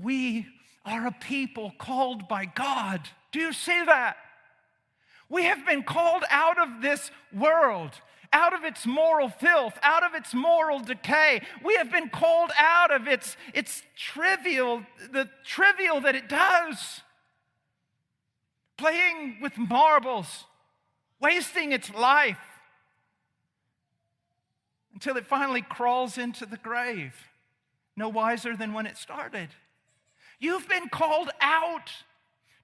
we are a people called by God. Do you see that? We have been called out of this world, out of its moral filth, out of its moral decay. We have been called out of its trivial, the trivial that it does. Playing with marbles, wasting its life until it finally crawls into the grave, no wiser than when it started. You've been called out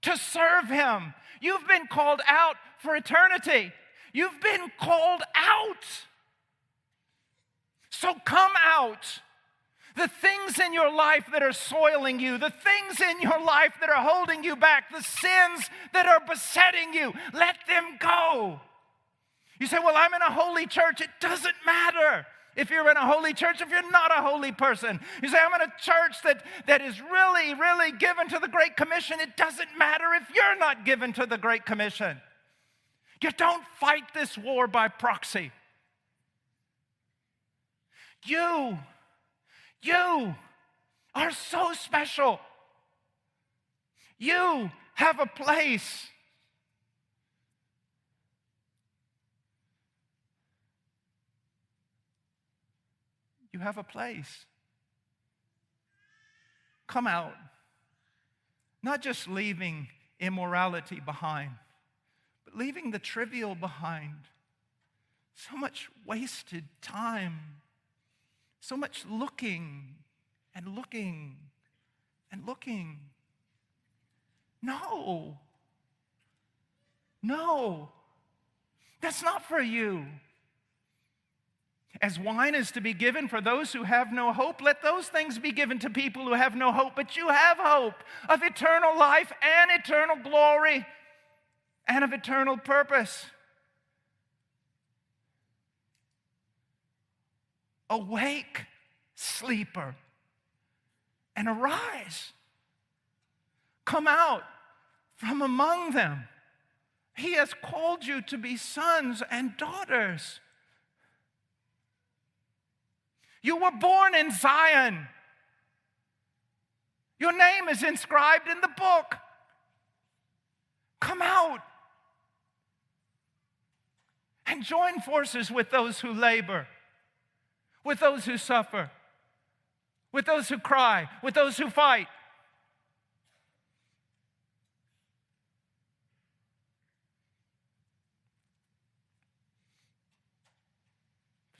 to serve Him. You've been called out for eternity. You've been called out. So come out. The things in your life that are soiling you, the things in your life that are holding you back, the sins that are besetting you, let them go. You say, well, I'm in a holy church. It doesn't matter if you're in a holy church, if you're not a holy person. You say, I'm in a church that is really, really given to the Great Commission. It doesn't matter if you're not given to the Great Commission. You don't fight this war by proxy. You are so special. You have a place. You have a place. Come out. Not just leaving immorality behind, but leaving the trivial behind. So much wasted time. So much looking and looking and looking. No. That's not for you. As wine is to be given for those who have no hope, let those things be given to people who have no hope. But you have hope of eternal life and eternal glory and of eternal purpose. Awake, sleeper, and arise. Come out from among them. He has called you to be sons and daughters. You were born in Zion. Your name is inscribed in the book. Come out and join forces with those who labor, with those who suffer, with those who cry, with those who fight.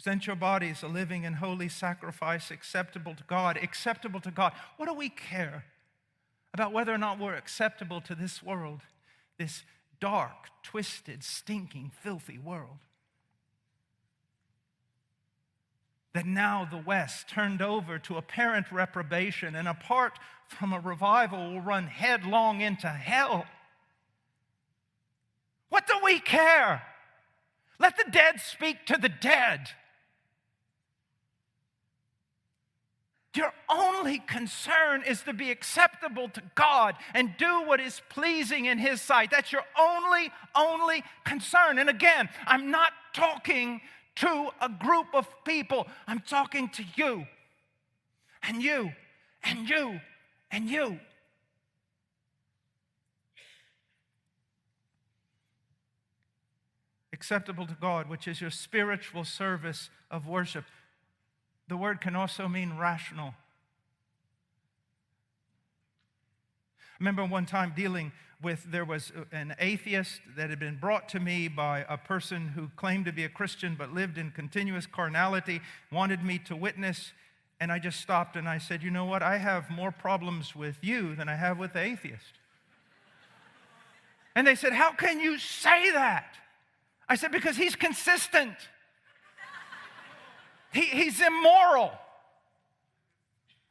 Present your bodies a living and holy sacrifice acceptable to God. Acceptable to God. What do we care about whether or not we're acceptable to this world, this dark, twisted, stinking, filthy world? That now the West, turned over to apparent reprobation and apart from a revival, will run headlong into hell. What do we care? Let the dead speak to the dead. Your only concern is to be acceptable to God and do what is pleasing in His sight. That's your only concern. And again, I'm not talking to a group of people. I'm talking to you and you and you and you. Acceptable to God, which is your spiritual service of worship. The word can also mean rational. I remember one time there was an atheist that had been brought to me by a person who claimed to be a Christian but lived in continuous carnality, wanted me to witness, and I just stopped and I said, you know what, I have more problems with you than I have with the atheist. And they said, how can you say that? I said, because he's consistent. He's immoral.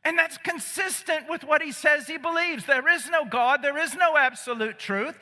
And that's consistent with what he says he believes. There is no God. There is no absolute truth.